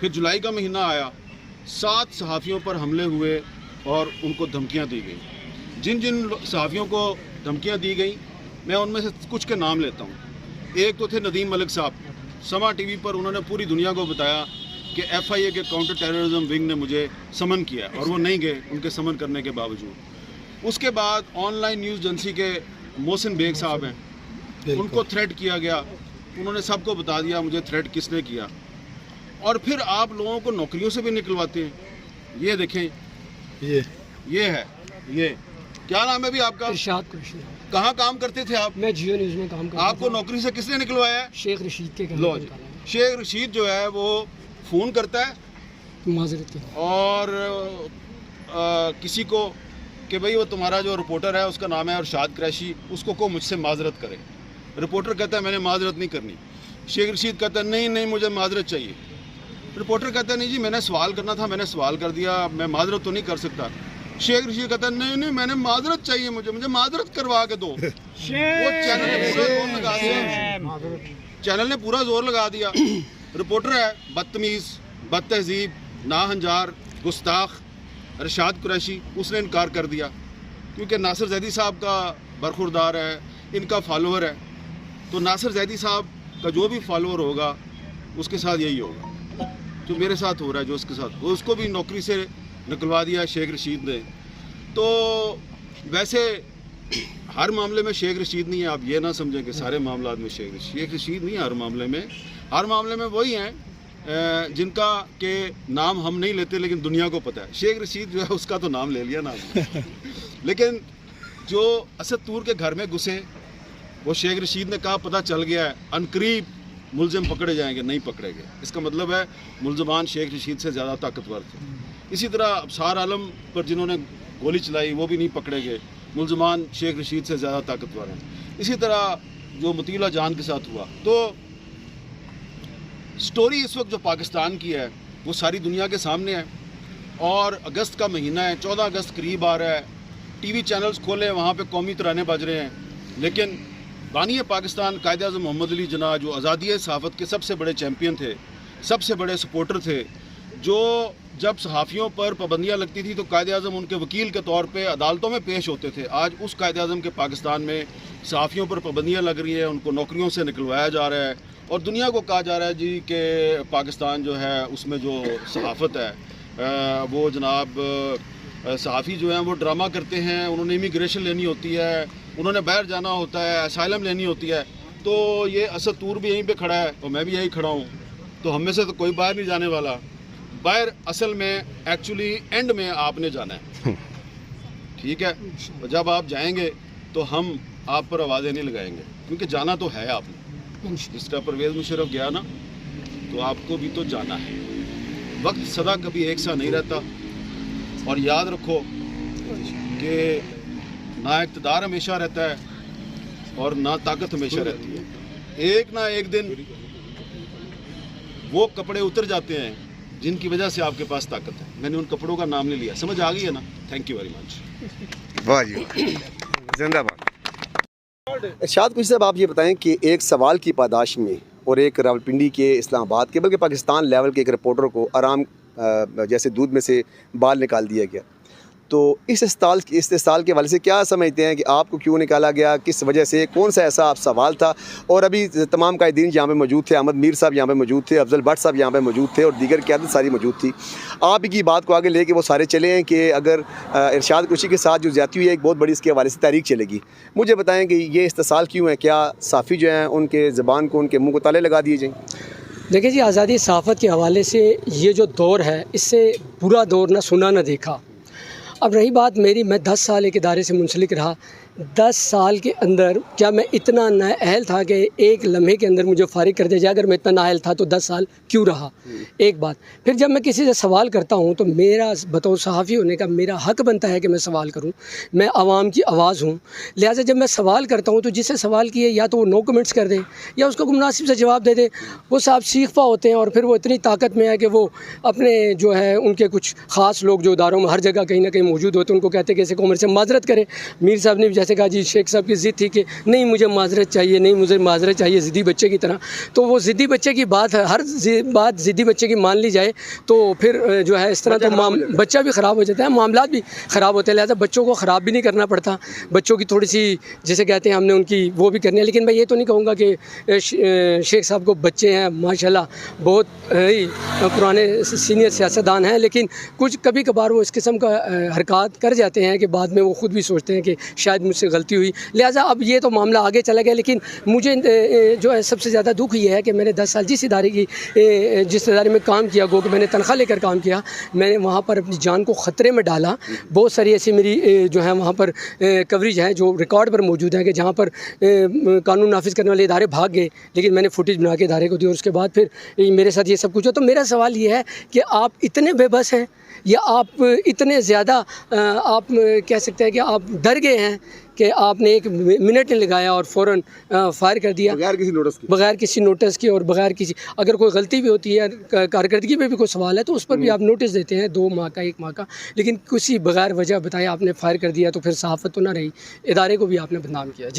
फिर जुलाई का महीना आया, 7 सहाफ़ियों पर हमले हुए और उनको धमकियां दी गई। जिन जिन सहाफ़ियों को धमकियां दी गई मैं उनमें से कुछ के नाम लेता हूं। एक तो थे नदीम मलिक साहब, समा टीवी पर उन्होंने पूरी दुनिया को बताया कि FIA के काउंटर टेररिज्म विंग ने मुझे समन किया और वो नहीं गए उनके समन करने के बावजूद। उसके बाद ऑनलाइन न्यूज़ एजेंसी के मोहसिन बेग साहब हैं, उनको थ्रेट किया गया, उन्होंने सबको बता दिया मुझे थ्रेट किसने किया। और फिर आप लोगों को नौकरियों से भी निकलवाते हैं। ये देखें, ये है, ये क्या नाम है भी आपका? इरशाद कुरैशी। कहाँ काम करते थे आप? मैं जियो न्यूज़ में काम करता आपको नौकरी से किसने निकलवाया है? शेख रशीद के लो जी, शेख रशीद जो है वो फ़ोन करता है माजरत के और किसी को कि भाई वो तुम्हारा जो रिपोर्टर है उसका नाम है इरशाद कुरैशी, उसको को मुझसे माजरत करे। रिपोर्टर कहता है मैंने माजरत नहीं करनी। शेख रशीद कहता है नहीं नहीं मुझे माजरत चाहिए। रिपोर्टर कहता है नहीं जी मैंने सवाल करना था, मैंने सवाल कर दिया, मैं माजरत तो नहीं कर सकता। शेख रशीद कहता है नहीं नहीं मैंने माजरत चाहिए, मुझे माजरत करवा के दो। वो चैनल ने पूरा जोर लगा दिया। रिपोर्टर है बदतमीज़, बदतहजीब, नाहंजार, गुस्ताख इरशाद कुरैशी, उसने इनकार कर दिया क्योंकि नासिर जैदी साहब का बरखुरदार है, इनका फॉलोअर है। तो नासिर जैदी साहब का जो भी फॉलोअर होगा उसके साथ यही होगा जो मेरे साथ हो रहा है, जो उसके साथ, वो उसको भी नौकरी से निकलवा दिया शेख रशीद ने। तो वैसे हर मामले में शेख रशीद नहीं है, आप ये ना समझें कि सारे मामलात में शेख रशीद नहीं है। हर मामले में वही हैं जिनका के नाम हम नहीं लेते लेकिन दुनिया को पता है। शेख रशीद जो है उसका तो नाम ले लिया नाम लेकिन जो असद तूर के घर में घुसे वो शेख रशीद ने कहा पता चल गया है अनकरीब मुलजिम पकड़े जाएंगे, नहीं पकड़े गए। इसका मतलब है मुलजमान शेख रशीद से ज़्यादा ताकतवर थे। इसी तरह अबसार आलम पर जिन्होंने गोली चलाई वो भी नहीं पकड़े गए, मुलजमान शेख रशीद से ज़्यादा ताकतवर हैं। इसी तरह जो मुतीला जान के साथ हुआ। तो स्टोरी इस वक्त जो पाकिस्तान की है वो सारी दुनिया के सामने है। और अगस्त का महीना है, 14 अगस्त करीब आ रहा है, टीवी चैनल्स खोले वहाँ पे कौमी तराने बज रहे हैं। लेकिन बानी पाकिस्तान कायद आज़म मोहम्मद अली जिन्ना जो आज़ादी सहाफ़त के सबसे बड़े चैम्पियन थे, सबसे बड़े सपोर्टर थे, जो जब सहाफ़ियों पर पाबंदियाँ लगती थी तो कायद आज़म उनके वकील के तौर पे अदालतों में पेश होते थे। आज उस कायद आज़म के पाकिस्तान में सहाफ़ियों पर पाबंदियाँ लग रही है, उनको नौकरियों से निकलवाया जा रहा है और दुनिया को कहा जा रहा है जी कि पाकिस्तान जो है उसमें जो सहाफ़त है वो जनाब सहाफ़ी जो हैं वो ड्रामा करते हैं। उन्होंने इमिग्रेशन लेनी होती है, उन्होंने बाहर जाना होता है, असाइलम लेनी होती है। तो ये असद तूर भी यहीं पे खड़ा है और मैं भी यहीं खड़ा हूँ, तो हम में से तो कोई बाहर नहीं जाने वाला। बाहर असल में एक्चुअली एंड में आपने जाना है, ठीक है? तो जब आप जाएंगे तो हम आप पर आवाज़ें नहीं लगाएंगे क्योंकि जाना तो है आपने। जिस तरह परवेज़ मुशर्रफ गया ना तो आपको भी तो जाना है। वक्त सदा कभी एक सा नहीं रहता और याद रखो कि ना इक़्तिदार हमेशा रहता है और ना ताकत हमेशा रहती है। एक ना एक दिन वो कपड़े उतर जाते हैं जिनकी वजह से आपके पास ताकत है। मैंने उन कपड़ों का नाम नहीं लिया, समझ आ गई है ना? Thank you very much. वाह जी, जिंदाबाद। इरशाद कुरैशी साहब, आप ये बताएं कि एक सवाल की पादाश में और एक रावलपिंडी के इस्लामाबाद के बल्कि पाकिस्तान लेवल के एक रिपोर्टर को आराम जैसे दूध में से बाल निकाल दिया गया, तो इस इस्तेसाल के हवाले से क्या समझते हैं कि आपको क्यों निकाला गया, किस वजह से, कौन सा ऐसा आप सवाल था? और अभी तमाम कायदीन यहाँ पे मौजूद थे, अहमद मीर साहब यहाँ पे मौजूद थे, अफजल भट्ट साहब यहाँ पे मौजूद थे और दीगर क़यादत सारी मौजूद थी। आप की बात को आगे लेके वो सारे चले हैं कि अगर इरशाद कुरैशी के साथ जो ज़्यादती हुई है एक बहुत बड़ी इसके हवाले से तारीख चलेगी। मुझे बताएँ कि ये इस्तेसाल क्यों है? क्या साफ़ी जो हैं उनके ज़बान को, उनके मुँह को ताले लगा दिए जाएँ? देखिए जी, आज़ादी सहाफ़त के हवाले से ये जो दौर है इससे बुरा दौर ना सुना ना देखा। अब रही बात मेरी, मैं 10 साल एक इदारे से मुंसलिक रहा। 10 साल के अंदर क्या मैं इतना नाअहल था कि एक लम्हे के अंदर मुझे फ़ारिग कर दिया जाए? अगर मैं इतना नाअहल था तो 10 साल क्यों रहा? एक बात। फिर जब मैं किसी से सवाल करता हूँ तो मेरा बतौर सहाफ़ी होने का मेरा हक़ बनता है कि मैं सवाल करूँ। मैं आवाम की आवाज़ हूँ, लिहाजा जब मैं सवाल करता हूँ तो जिससे सवाल किए या तो वो नो कमेंट्स कर दे या उसको मुनासिब से जवाब दे दे। वो साहब सीखफा होते हैं और फिर वो इतनी ताकत में है कि वो अपने जो है उनके कुछ ख़ास लोग जो इदारों में हर जगह कहीं ना कहीं मौजूद होते हैं उनको कहते हैं कि इसे को उम्र से माजरत करें। मीर साहब ने भी जैसे जैसे कहा जी शेख साहब की ज़िद थी कि नहीं मुझे माजरत चाहिए, नहीं मुझे माजरत चाहिए, ज़िद्दी बच्चे की तरह। तो वो ज़िद्दी बच्चे की बात है, हर बात ज़िद्दी बच्चे की मान ली जाए तो फिर जो है इस तरह तो बच्चा भी ख़राब हो जाता है, मामला भी ख़राब होते हैं। लिहाजा बच्चों को ख़राब भी नहीं करना पड़ता, बच्चों की थोड़ी सी जैसे कहते हैं हमने उनकी वो भी करनी है। लेकिन मैं ये तो नहीं कहूँगा कि शेख साहब को बच्चे हैं माशाल्लाह, बहुत ही पुराने सीनियर सियासतदान हैं, लेकिन कुछ कभी कभार वो इस किस्म का हरकत कर जाते हैं कि बाद में वो ख़ुद भी सोचते हैं कि शायद मुझसे गलती हुई। लिहाजा अब ये तो मामला आगे चला गया। लेकिन मुझे जो है सबसे ज़्यादा दुख ये है कि मैंने 10 साल जिस इदारे में काम किया, गो कि मैंने तनख्वाह लेकर काम किया, मैंने वहाँ पर अपनी जान को ख़तरे में डाला। बहुत सारी ऐसी मेरी जो है वहाँ पर कवरेज है जो रिकॉर्ड पर मौजूद है कि जहाँ पर कानून नाफिज करने वाले इदारे भाग गए, लेकिन मैंने फुटेज बना के इदारे को दी और उसके बाद फिर मेरे साथ ये सब कुछ हो। तो मेरा सवाल ये है कि आप इतने बेबस हैं या आप इतने ज़्यादा आप कह सकते हैं कि आप डर गए हैं कि आपने 1 मिनट नहीं लगाया और फ़ौरन फायर कर दिया बगैर किसी नोटिस के और बगैर किसी, अगर कोई गलती भी होती है, कारकर्दगी पे भी कोई सवाल है तो उस पर भी आप नोटिस देते हैं 2 माह का 1 माह का, लेकिन किसी बगैर वजह बताए आपने फायर कर दिया तो फिर सहाफ़त तो ना रही, इदारे को भी आपने बदनाम किया।